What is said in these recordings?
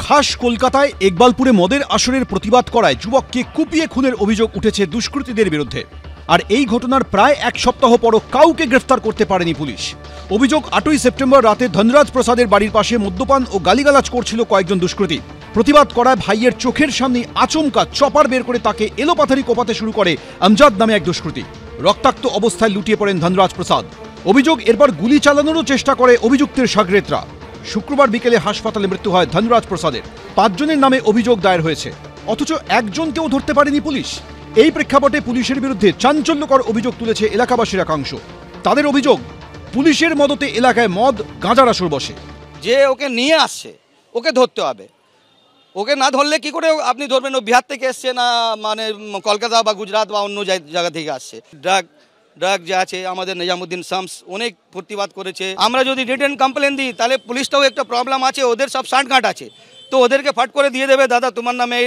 খাস কলকাতায় ইকবালপুরে মদের আসরের প্রতিবাদ করায় যুবককে কুপিয়ে খুনের অভিযোগ উঠেছে দুষ্কৃতীদের বিরুদ্ধে। আর এই ঘটনার প্রায় এক সপ্তাহ পরও কাউকে গ্রেফতার করতে পারেনি পুলিশ। অভিযোগ 8ই সেপ্টেম্বর রাতে ধনরাজ প্রসাদের বাড়ির পাশে মদ্যপান ও গালিগালাজ করছিল কয়েকজন দুষ্কৃতী। প্রতিবাদ করায় ভাইয়ের চোখের সামনে আচমকা চপার বের করে তাকে এলোপাথারি কোপাতে শুরু করে আমজাদ নামে এক দুষ্কৃতী। রক্তাক্ত অবস্থায় লুটিয়ে পড়েন ধনরাজ প্রসাদ। অভিযোগ এরপর গুলি চালানোরও চেষ্টা করে অভিযুক্তের সাগরেদরা। শুক্রবার বিকেলে হাসপাতালে মৃত্যু হয় ধনরাজ প্রসাদের। 5 জনের নামে অভিযোগ দায়ের হয়েছে, অথচ একজনকেও ধরতে পারেনি পুলিশ। এই প্রেক্ষাপটে পুলিশের বিরুদ্ধে চাঞ্চল্যকর অভিযোগ তুলেছে এলাকাবাসীর একাংশ। তাদের অভিযোগ, পুলিশের মদতে এলাকায় মদ গাঁজার আসর বসে। যে ওকে নিয়ে আসছে ওকে ধরতে হবে, ওকে না ধরলে কি করে আপনি ধরবেন? ও বিহার থেকে এসছে না, মানে কলকাতা বা গুজরাট বা অন্য জায়গা থেকে আসছে। ড্রাগ যে আছে আমাদের নিজামুদ্দিন শামস অনেক প্রতিবাদ করেছে। আমরা যদি রিটেন কমপ্লেন দিই তাহলে পুলিশটাও একটা প্রবলেম আছে, ওদের সব সাঁটগাঁট আছে, তো ওদেরকে ফাট করে দিয়ে দেবে, দাদা তোমার নামে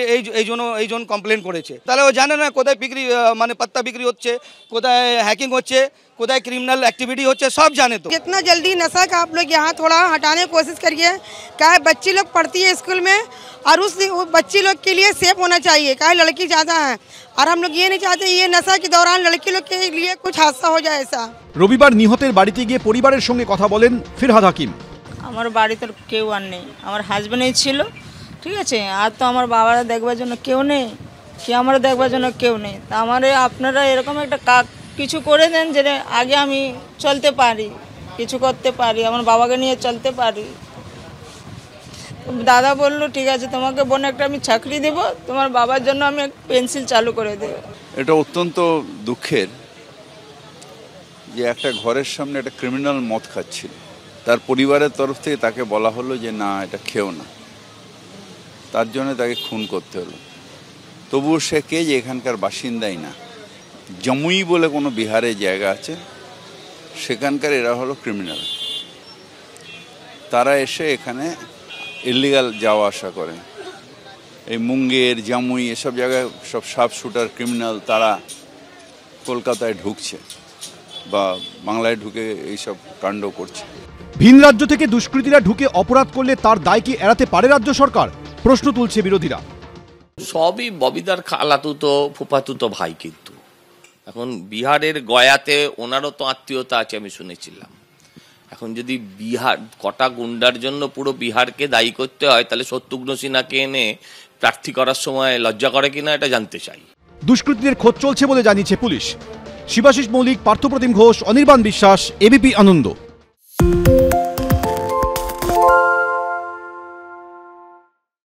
এই জন কমপ্লেন করেছে। তাহলে ও জানে না কোথায় বিক্রি, মানে पत्ता বিক্রি হচ্ছে, কোথায় হ্যাকিং হচ্ছে, कोई क्रिमिनल एक्टिविटी होती है, सब जाने। तो कितना जल्दी नशा का आप लोग यहाँ थोड़ा हटाने की कोशिश करिए। क्या है, बच्ची लोग पढ़ती है स्कूल में और उस बच्ची लोग के लिए सेफ होना चाहिए। क्या है, लड़की ज़्यादा है और हम लोग ये नहीं चाहते ये नशा के दौरान लड़की लोग के लिए कुछ हादसा हो जाए ऐसा। রবিবার নিহতের বাড়িতে গিয়ে পরিবারের সঙ্গে কথা বলেন ফিরহাদ হাকিম। আমার বাড়িতে কেউ আর নেই, আমার হাজবেন্ডই ছিল, ঠিক আছে, আর তো আমার বাবারা দেখবার জন্য কেউ নেই, কি আমরা দেখবার জন্য কেউ নেই। তা আমারে আপনারা এরকম একটা কিছু করে দেন যে আগে আমি চলতে পারি, কিছু করতে পারি, আমার বাবাকে নিয়ে চলতে পারি। দাদা বলল ঠিক আছে তোমাকে বোন একটা আমি চাকরি দেব, তোমার বাবার জন্য আমি পেন্সিল চালু করে দেব। এটা অত্যন্ত দুঃখের যে একটা ঘরের সামনে একটা ক্রিমিনাল মদ খাচ্ছিল, তার পরিবারের তরফ থেকে তাকে বলা হলো যে না এটা খেও না, তার জন্য তাকে খুন করতে হলো। তবুও সে কে যে এখানকার বাসিন্দাই না, জমুই বলে কোনো বিহারে জায়গা আছে, সেখানকার এরা হলো ক্রিমিনাল। তারা এসে এখানে ইলিগাল যাওয়া আসা করে। এই মুঙ্গের, জামুই এসব জায়গায় সব শার্প শুটার ক্রিমিনাল তারা কলকাতায় ঢুকছে বা বাংলায় ঢুকে এইসব কাণ্ড করছে। ভিন রাজ্য থেকে দুষ্কৃতীরা ঢুকে অপরাধ করলে তার দায় কি এড়াতে পারে রাজ্য সরকার? প্রশ্ন তুলছে বিরোধীরা। সবই ববিদার খালাতুতো ফুফাতুতো ভাই, কিন্তু এখন বিহারের গয়াতে ওনারও তো আত্মীয়তা আছে আমি শুনেছিলাম। এখন যদি বিহার কটা গুন্ডার জন্য পুরো বিহারকে দায়ী করতে হয়, তাহলে শত্রুঘ্ন সিনহাকে এনে প্রার্থী করার সময় লজ্জা করে কিনা এটা জানতে চাই। দুষ্কৃতীদের খোঁজ চলছে বলে জানিয়েছে পুলিশ। শিবাশিস মৌলিক, পার্থপ্রতিম ঘোষ, অনির্বাণ বিশ্বাস, এবিপি আনন্দ।